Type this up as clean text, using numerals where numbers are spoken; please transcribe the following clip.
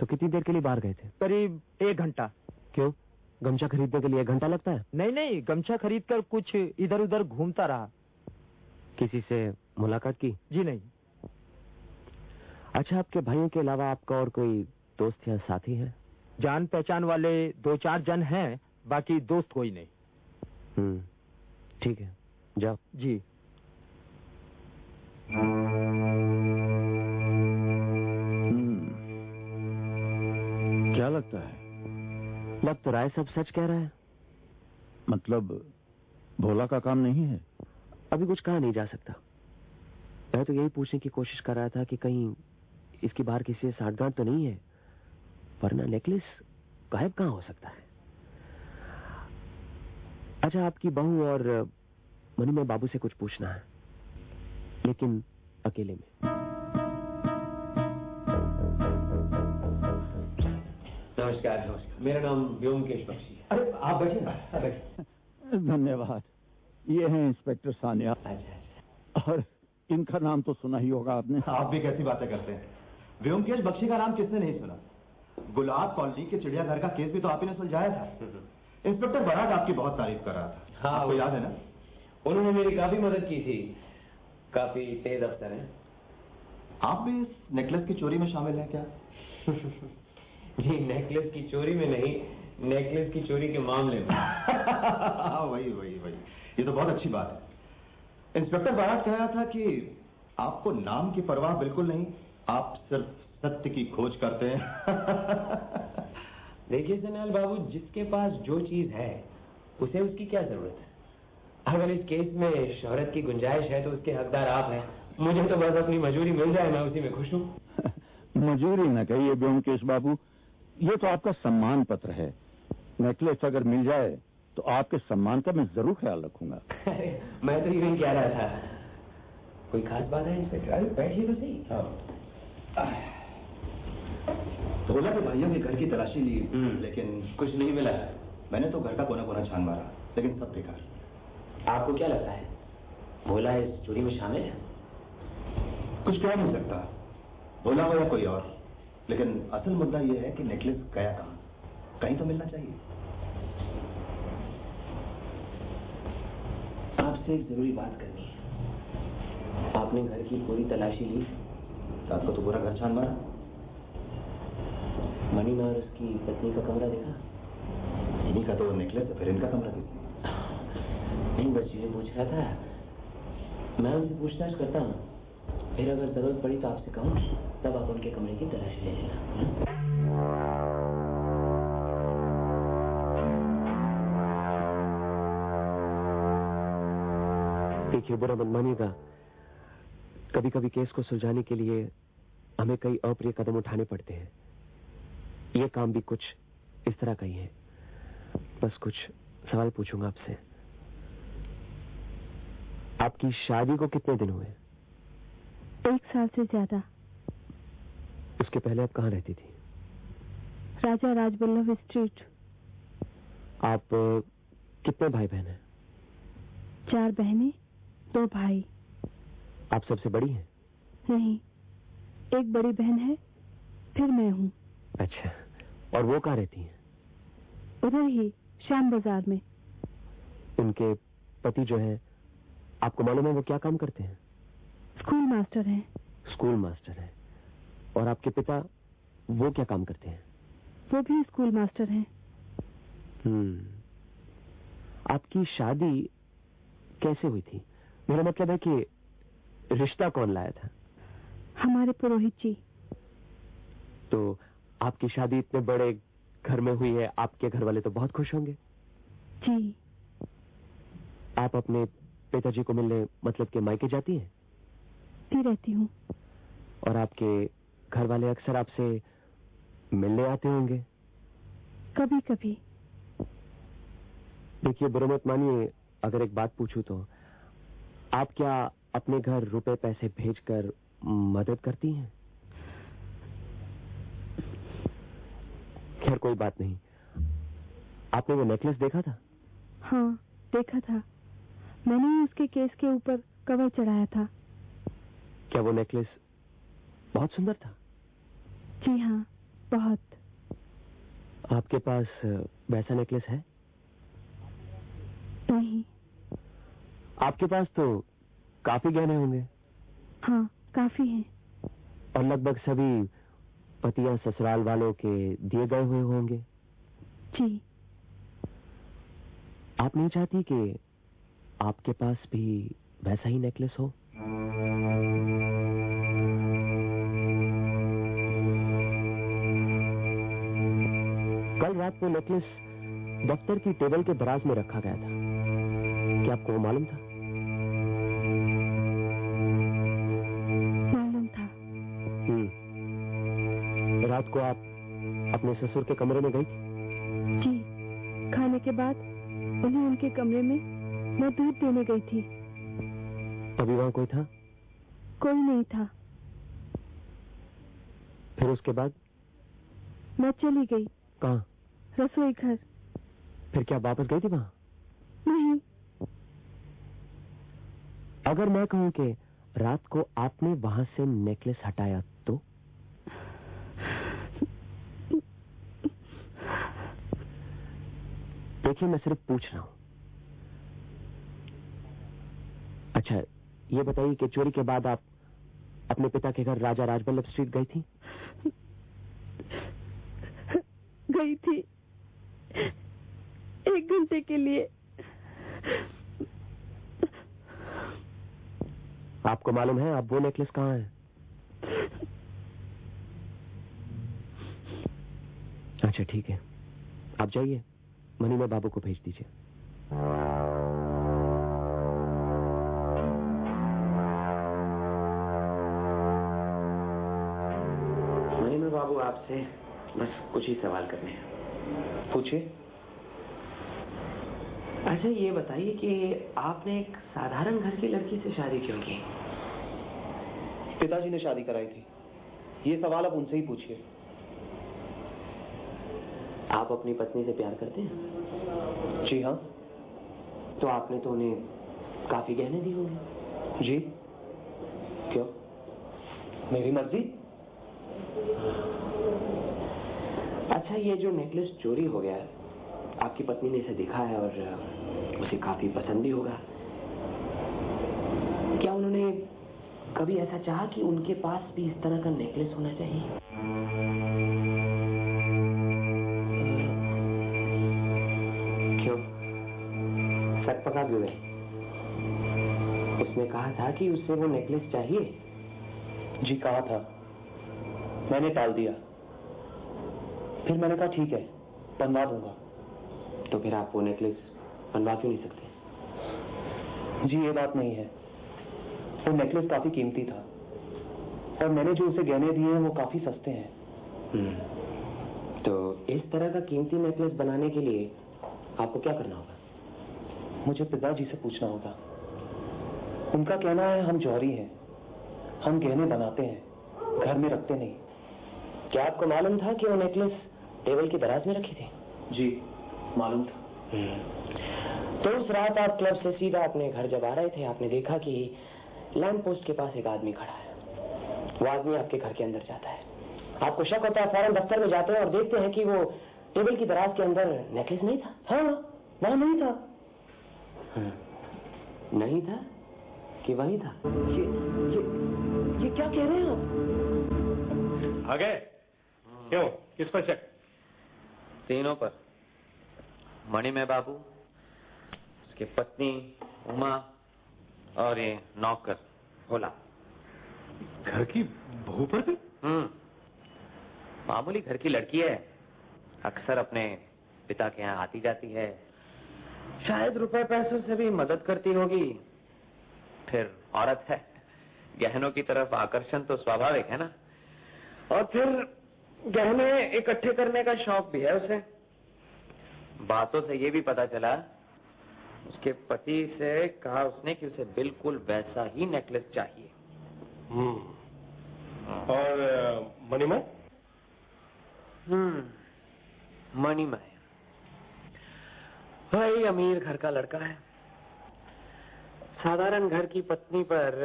तो कितनी देर के लिए बाहर गए थे? करीब 1 घंटा। क्यों, गमछा खरीदने के लिए 1 घंटा लगता है? नहीं नहीं, गमछा खरीद कर कुछ इधर उधर घूमता रहा। किसी से मुलाकात की? जी नहीं। अच्छा, आपके भाइयों के अलावा आपका और कोई दोस्त या साथी है? जान पहचान वाले 2-4 जन हैं, बाकी दोस्त कोई नहीं। ठीक है, जाओ। जी। क्या लगता है? लग तो राय सब सच कह रहा है। मतलब भोला का काम नहीं है? अभी कुछ कहा नहीं जा सकता। मैं तो यही पूछने की कोशिश कर रहा था कि कहीं इसकी बाहर किसी से साठगांठ तो नहीं है, वरना नेकलेस गायब कहां हो सकता है। अच्छा, आपकी बहू और मनी में बाबू से कुछ पूछना है, लेकिन अकेले में। नमस्कार। नमस्कार, मेरा नाम व्योमकेश बख्शी है। अरे आप बैठिए। धन्यवाद। ये हैं इंस्पेक्टर सानिया। अच्छा। और इनका नाम तो सुना ही होगा आपने। आप भी कैसी बातें करते हैं? व्योमकेश बख्शी का नाम किसने नहीं सुना? गुलाब कॉलोनी के चिड़ियाघर का केस भी तो आप ही ने सुलझाया था। इंस्पेक्टर बराट आपकी बहुत तारीफ कर रहा था। हाँ, आपको याद है ना? उन्होंने मेरी काफी मदद की थी। काफी तेज अफसर हैं। आप भी इस नेकलेस की चोरी में शामिल हैं क्या? जी, नेकलेस की चोरी में नहीं, नेकलेस की चोरी के मामले में। वही। ये तो बहुत अच्छी बात है। इंस्पेक्टर बराट कह रहा था कि आपको नाम की परवाह बिल्कुल नहीं, आप सिर्फ सत्य की खोज करते हैं। देखिए सन्याल बाबू, जिसके पास जो चीज है उसे उसकी क्या जरूरत है। अगर इस केस में शोहरत की गुंजाइश है तो उसके हकदार आप हैं। मुझे तो बस अपनी मजूरी मिल जाए, मैं उसी में खुश हूँ। मजूरी न कहिए व्योमकेश बाबू, ये तो आपका सम्मान पत्र है। नेकलेस अगर मिल जाए तो आपके सम्मान का मैं जरूर ख्याल रखूंगा। मैं तो यही कह रहा था। कोई खास बात है इंस्पेक्टर? बैठिए तो सही। भोला के भाइयों के घर की तलाशी ली, लेकिन कुछ नहीं मिला। मैंने तो घर का कोना कोना छान मारा, लेकिन सब बेकार। आपको क्या लगता है, भोला इस चोरी में शामिल है? कुछ कह नहीं सकता, भोला हो या कोई और, लेकिन असल मुद्दा यह है कि नेकलेस गया कहाँ? कहीं तो मिलना चाहिए। आपसे एक जरूरी बात करनी है। आपने घर की पूरी तलाशी ली, रात को तो पूरा घर छान मारा। मनी में और उसकी पत्नी का कमरा देखा? इन्हीं का तो नेकलेस है, फिर इनका कमरा देखिए। नहीं, बस ये पूछ रहा था। मैं उनसे पूछताछ करता हूँ, फिर अगर जरूरत पड़ी तो आपसे कहूँ, तब आप उनके कमरे की तलाशी ले लेना। देखिए, बुरा मत मानिएगा, कभी कभी केस को सुलझाने के लिए हमें कई अप्रिय कदम उठाने पड़ते हैं। ये काम भी कुछ इस तरह का ही है। बस कुछ सवाल पूछूंगा आपसे। आपकी शादी को कितने दिन हुए? 1 साल से ज्यादा। उसके पहले आप कहाँ रहती थी? राजा राजबल्लभ स्ट्रीट। आप कितने भाई बहन हैं? 4 बहनें, 2 भाई। आप सबसे बड़ी हैं? नहीं, एक बड़ी बहन है, फिर मैं हूँ। अच्छा, और वो कहाँ रहती हैं? उधर ही श्याम बाजार में। उनके पति जो है, आपको मालूम है वो क्या काम करते हैं? स्कूल मास्टर हैं। स्कूल मास्टर हैं। और आपके पिता, वो क्या काम करते हैं? वो भी स्कूल मास्टर हैं। आपकी शादी कैसे हुई थी? मेरा मतलब है कि रिश्ता कौन लाया था? हमारे पुरोहित जी। तो आपकी शादी इतने बड़े घर में हुई है, आपके घर वाले तो बहुत खुश होंगे। जी। आप अपने पिताजी को मिलने मतलब के मायके जाती हैं? ती रहती हूँ। और आपके घर वाले अक्सर आपसे मिलने आते होंगे? कभी कभी। देखिए, बुरा मत मानिए अगर एक बात पूछूं तो, आप क्या अपने घर रुपए पैसे भेजकर मदद करती हैं? खैर कोई बात नहीं। आपने वो नेकलेस देखा था? हाँ, देखा था। मैंने ही उसके केस के ऊपर कवर चढ़ाया था। क्या वो नेकलेस बहुत सुंदर था? जी हाँ, बहुत। आपके पास वैसा नेकलेस है? नहीं। आपके पास तो काफी गहने होंगे। हाँ, काफी हैं। और लगभग सभी पतिया ससुराल वालों के दिए गए हुए होंगे। जी। आप नहीं चाहती कि आपके पास भी वैसा ही नेकलेस हो? कल रात को नेकलेस दफ्तर की टेबल के दराज में रखा गया था। क्या आपको मालूम था? मालूम था। रात को आप अपने ससुर के कमरे में गई? जी, खाने के बाद उन्हें उनके कमरे में मैं दूध देने गई थी। अभी वहां कोई था? कोई नहीं था। फिर उसके बाद? मैं चली गई। कहाँ? रसोई घर। फिर क्या वापस गई थी वहां? नहीं। अगर मैं कहूं कि रात को आपने वहां से नेकलेस हटाया तो? देखिए, मैं सिर्फ पूछ रहा हूं। अच्छा, ये बताइए कि चोरी के बाद आप अपने पिता के घर राजा राजबल्लभ स्ट्रीट गई थी? गई थी 1 घंटे के लिए। आपको मालूम है अब वो नेकलेस कहाँ है? अच्छा, ठीक है, आप जाइए, मनीमा बाबू को भेज दीजिए। मनीमा बाबू, आपसे बस कुछ ही सवाल करने हैं। पूछिए। अच्छा, ये बताइए कि आपने एक साधारण घर की लड़की से शादी क्यों की? पिताजी ने शादी कराई थी। ये सवाल आप उनसे ही पूछिए। आप अपनी पत्नी से प्यार करते हैं? जी हाँ। तो आपने तो उन्हें काफी गहने दिए होंगे। जी। क्यों? मेरी मर्जी। अच्छा, ये जो नेकलेस चोरी हो गया है, आपकी पत्नी ने इसे देखा है और उसे काफी पसंद भी होगा। क्या उन्होंने कभी ऐसा चाहा कि उनके पास भी इस तरह का नेकलेस होना चाहिए? क्यों? सट पका क्यों गए? उसने कहा था कि उससे वो नेकलेस चाहिए। जी, कहा था, मैंने टाल दिया। फिर मैंने कहा ठीक है, बनवा दूंगा। तो फिर आप वो नेकलेस बनवा क्यों नहीं सकते? जी, ये बात नहीं है। वो नेकलेस काफी कीमती था और मैंने जो उसे गहने दिए हैं वो काफी सस्ते हैं। तो इस तरह का कीमती नेकलेस बनाने के लिए आपको क्या करना होगा? मुझे पिताजी से पूछना होगा। उनका कहना है हम जौहरी हैं, हम गहने बनाते हैं, घर में रखते नहीं। क्या आपको मालूम था कि वो नेकलेस टेबल की दराज में रखी थी? जी, मालूम था। तो उस रात आप क्लब से सीधा अपने घर जब आ रहे थे, आपने देखा कि लैंप पोस्ट के पास एक आदमी खड़ा है। वो आदमी आपके घर के अंदर जाता है। आपको शक होता है, फौरन दफ्तर में जाते हैं और देखते हैं कि वो टेबल की दराज के अंदर नेकलेस नहीं था। हाँ, वहां नहीं था। नहीं था कि वही था? ये क्या कह रहे हैं आप? आ गए? क्यों, किस पर शक? तीनों पर। मणिमय बाबू, उसकी पत्नी उमा और ये नौकर भोला। घर की बहू पर भी? मामूली घर की लड़की है, अक्सर अपने पिता के यहाँ आती जाती है, शायद रुपए पैसों से भी मदद करती होगी। फिर औरत है, गहनों की तरफ आकर्षण तो स्वाभाविक है ना। और फिर गहने इकट्ठे करने का शौक भी है उसे। बातों से ये भी पता चला, उसके पति से कहा उसने कि उसे बिल्कुल वैसा ही नेकलेस चाहिए। और मणिमय? मणिमय भाई अमीर घर का लड़का है। साधारण घर की पत्नी पर